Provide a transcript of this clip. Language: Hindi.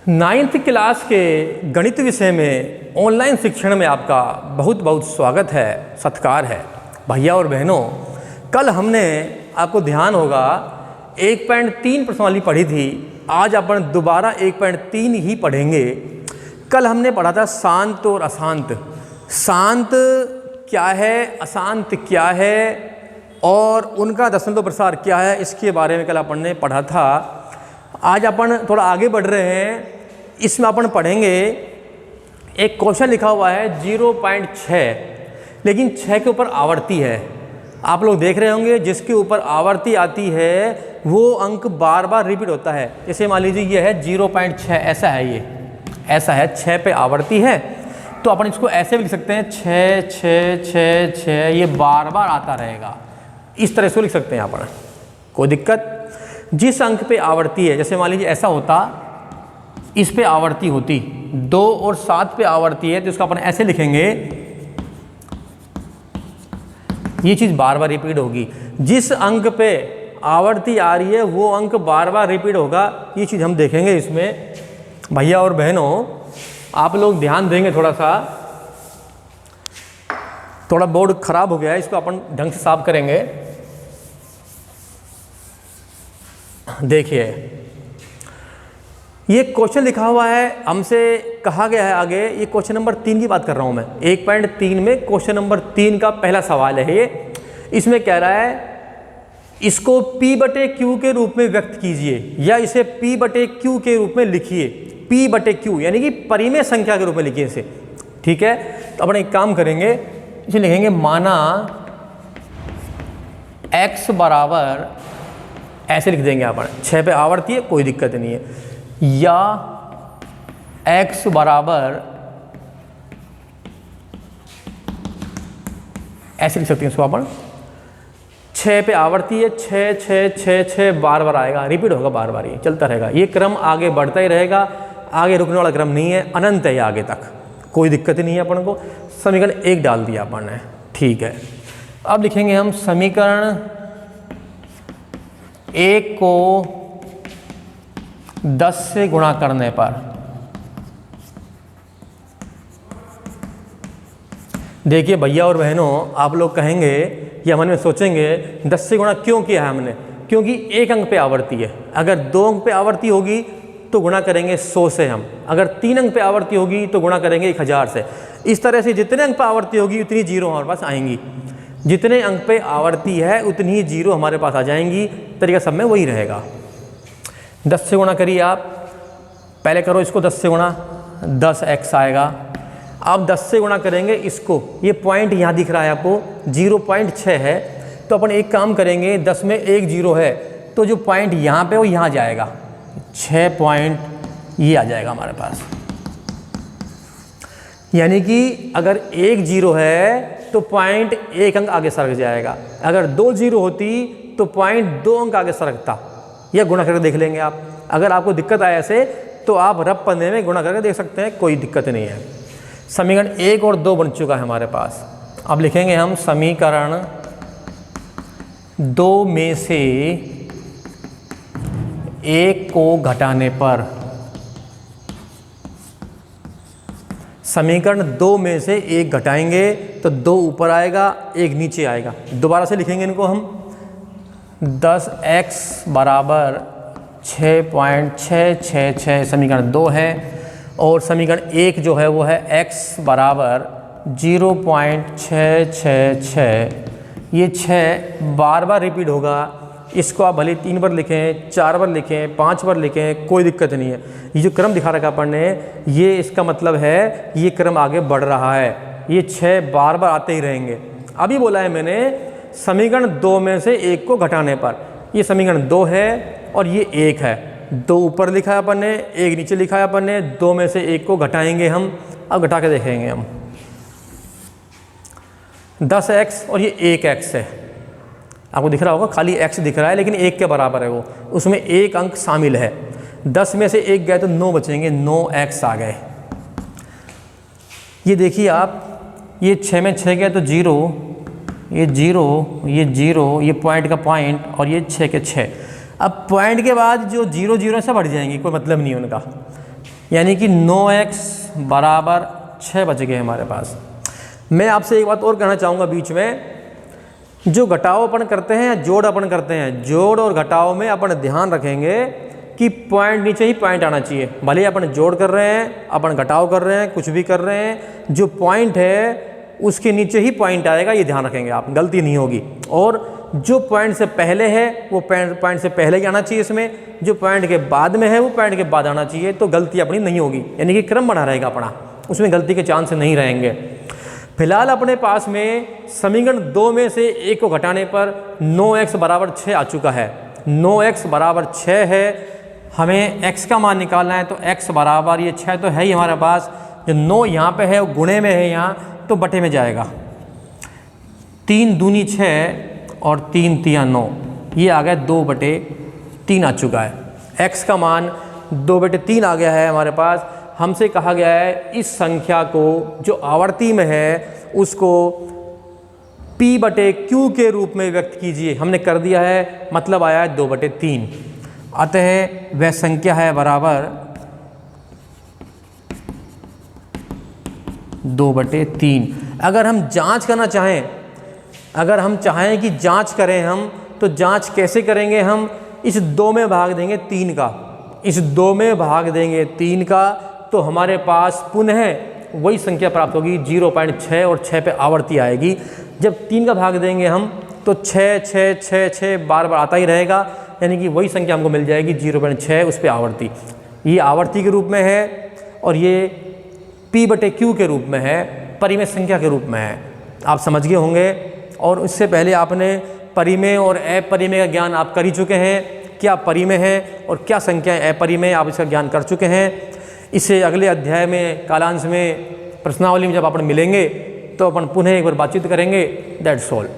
नाइन्थ क्लास के गणित विषय में ऑनलाइन शिक्षण में आपका बहुत बहुत स्वागत है, सत्कार है। भैया और बहनों, कल हमने आपको ध्यान होगा 1.3 प्रश्नावली पढ़ी थी। आज अपन दोबारा 1.3 ही पढ़ेंगे। कल हमने पढ़ा था शांत और अशांत। शांत क्या है, अशांत क्या है और उनका दशमलव प्रसार क्या है, इसके बारे में कल अपन ने पढ़ा था। आज अपन थोड़ा आगे बढ़ रहे हैं। इसमें अपन पढ़ेंगे, एक क्वेश्चन लिखा हुआ है 0.6, लेकिन 6 के ऊपर आवर्ती है। आप लोग देख रहे होंगे जिसके ऊपर आवर्ती आती है वो अंक बार बार रिपीट होता है। जैसे मान लीजिए ये है 0.6, ऐसा है, ये ऐसा है, 6 पे आवर्ती है, तो अपन इसको ऐसे भी लिख सकते हैं 6 6 6 6, ये बार बार आता रहेगा। इस तरह से लिख सकते हैं अपन, कोई दिक्कत। जिस अंक पे आवर्ती है, जैसे मान लीजिए ऐसा होता, इस पे आवर्ती होती 2 और 7 पे आवर्ती है, तो इसको अपन ऐसे लिखेंगे, ये चीज़ बार बार रिपीट होगी। जिस अंक पे आवर्ती आ रही है वो अंक बार बार रिपीट होगा, ये चीज़ हम देखेंगे इसमें। भैया और बहनों, आप लोग ध्यान देंगे थोड़ा सा। थोड़ा बोर्ड खराब हो गया है, इसको अपन ढंग से साफ करेंगे। देखिए, ये क्वेश्चन लिखा हुआ है, हमसे कहा गया है आगे, ये क्वेश्चन नंबर 3 की बात कर रहा हूँ मैं। 1.3 में क्वेश्चन नंबर 3 का पहला सवाल है ये। इसमें कह रहा है इसको P/Q के रूप में व्यक्त कीजिए, या इसे P/Q के रूप में लिखिए। P/Q यानी कि परिमेय संख्या के रूप में लिखिए इसे, ठीक है। तो अपन एक काम करेंगे, इसे लिखेंगे माना x बराबर, ऐसे लिख देंगे अपन। 6 पे आवर्ती है, कोई दिक्कत नहीं है। या x बराबर, ऐसे लिख सकते हैं इसको अपन। 6 पे आवर्ती है, 6 6 6 6 बार बार आएगा, रिपीट होगा बार बार, ये चलता रहेगा। ये क्रम आगे बढ़ता ही रहेगा, आगे रुकने वाला क्रम नहीं है, अनंत है ये आगे तक, कोई दिक्कत नहीं है अपन को। समीकरण 1 डाल दिया अपन ने, ठीक है। अब लिखेंगे हम समीकरण 1 को 10 से गुणा करने पर, देखिए भैया और बहनों, आप लोग कहेंगे या मन में सोचेंगे 10 से गुणा क्यों किया है हमने, क्योंकि एक अंक पे आवर्ती है। अगर 2 अंक पे आवर्ती होगी तो गुणा करेंगे 100 से हम, अगर 3 अंक पे आवर्ती होगी तो गुणा करेंगे 1000 से। इस तरह से जितने अंक पे आवर्ती होगी उतनी जीरो हमारे पास आएंगी। जितने अंक पे आवर्ती है उतनी ही जीरो हमारे पास आ जाएंगी। तरीका सब में वही रहेगा। 10 से गुणा करिए आप, पहले करो इसको 10 से गुणा, 10x आएगा। अब 10 से गुणा करेंगे इसको, ये पॉइंट यहाँ दिख रहा है आपको 0.6 है, तो अपन एक काम करेंगे, 10 में 1 0 है, तो जो पॉइंट यहाँ पे वो यहाँ जाएगा, 6 पॉइंट ये आ जाएगा हमारे पास। यानी कि अगर 1 0 है तो पॉइंट 1 अंक आगे सरक जाएगा। अगर 2 0 होती तो पॉइंट 2 अंक आगे सरकता। यह गुणा करके देख लेंगे आप। अगर आपको दिक्कत आए ऐसे तो आप रफ पन्ने में गुणा करके देख सकते हैं, कोई दिक्कत नहीं है। समीकरण 1 और 2 बन चुका है हमारे पास। अब लिखेंगे हम समीकरण 2 में से 1 को घटाने पर, समीकरण 2 में से 1 घटाएंगे तो 2 ऊपर आएगा, 1 नीचे आएगा। दोबारा से लिखेंगे इनको हम, 10x बराबर 6.666 समीकरण 2 है, और समीकरण 1 जो है वो है x बराबर 0.666। ये 6 बार बार रिपीट होगा। इसको आप भले 3 बार लिखें, 4 बार लिखें, 5 बार लिखें, कोई दिक्कत नहीं है। ये जो क्रम दिखा रखा अपन ने, ये इसका मतलब है ये क्रम आगे बढ़ रहा है। ये 6 बार बार आते ही रहेंगे। अभी बोला है मैंने समीकरण 2 में से 1 को घटाने पर। ये समीकरण 2 है और ये 1 है। 2 ऊपर लिखा है अपन ने, 1 नीचे लिखा है अपन ने। 2 में से 1 को घटाएंगे हम। अब घटा के देखेंगे हम, 10x और ये 1x है। आपको दिख रहा होगा, खाली x दिख रहा है लेकिन 1 के बराबर है वो, उसमें 1 अंक शामिल है। 10 में से 1 गए तो 9 बचेंगे, 9x आ गए। ये देखिए आप, ये 6 में 6 गए तो 0, ये 0, ये 0, ये पॉइंट का पॉइंट, और ये 6 के 6। अब पॉइंट के बाद जो 0 0 सब हट जाएंगी, कोई मतलब नहीं है उनका। यानी कि 9x बराबर 6 बच गए हमारे पास। मैं आपसे एक बात और कहना चाहूँगा बीच में, जो घटाव अपन करते हैं या जोड़ अपन करते हैं, जोड़ और घटाव में अपन ध्यान रखेंगे कि पॉइंट नीचे ही पॉइंट आना चाहिए। भले ही अपन जोड़ कर रहे हैं, अपन घटाव कर रहे हैं, कुछ भी कर रहे हैं, जो पॉइंट है उसके नीचे ही पॉइंट आएगा, ये ध्यान रखेंगे आप, गलती नहीं होगी। और जो पॉइंट से पहले है वो पॉइंट से पहले ही आना चाहिए इसमें, जो पॉइंट के बाद में है वो पॉइंट के बाद आना चाहिए, तो गलती अपनी नहीं होगी। यानी कि क्रम बना रहेगा अपना, उसमें गलती के चांस नहीं रहेंगे। फिलहाल अपने पास में समीकरण 2 में से 1 को घटाने पर 9x बराबर 6 आ चुका है। 9x बराबर 6 है, हमें x का मान निकालना है, तो x बराबर ये 6 तो है ही हमारे पास, जो 9 यहाँ पे है वो गुणे में है यहाँ, तो बटे में जाएगा। 3 दूनी 6 और 3 तिया 9, ये आ गया 2/3 आ चुका है। x का मान 2/3 आ गया है हमारे पास। हमसे कहा गया है इस संख्या को जो आवर्ती में है उसको p/q के रूप में व्यक्त कीजिए। हमने कर दिया है, मतलब आया है 2/3। अतः वह संख्या है बराबर 2/3। अगर हम जांच करना चाहें, अगर हम चाहें कि जांच करें हम, तो जांच कैसे करेंगे? हम इस 2 में भाग देंगे 3 का, इस 2 में भाग देंगे 3 का, तो हमारे पास पुनः वही संख्या प्राप्त होगी 0.6 और 6 पे आवर्ती आएगी। जब 3 का भाग देंगे हम तो 6 6 6 6 बार बार आता ही रहेगा, यानी कि वही संख्या हमको मिल जाएगी 0.6 उस पे आवर्ती। ये आवर्ती के रूप में है और ये p/q के रूप में है, परिमेय संख्या के रूप में है। आप समझ गए होंगे। और इससे पहले आपने परिमेय और अपरिमेय का ज्ञान आप कर ही चुके हैं, क्या परिमेय है और क्या संख्या अपरिमेय, आप इसका ज्ञान कर चुके हैं। इसे अगले अध्याय में कालांश में प्रश्नावली में जब अपन मिलेंगे तो अपन पुनः एक बार बातचीत करेंगे। That's all.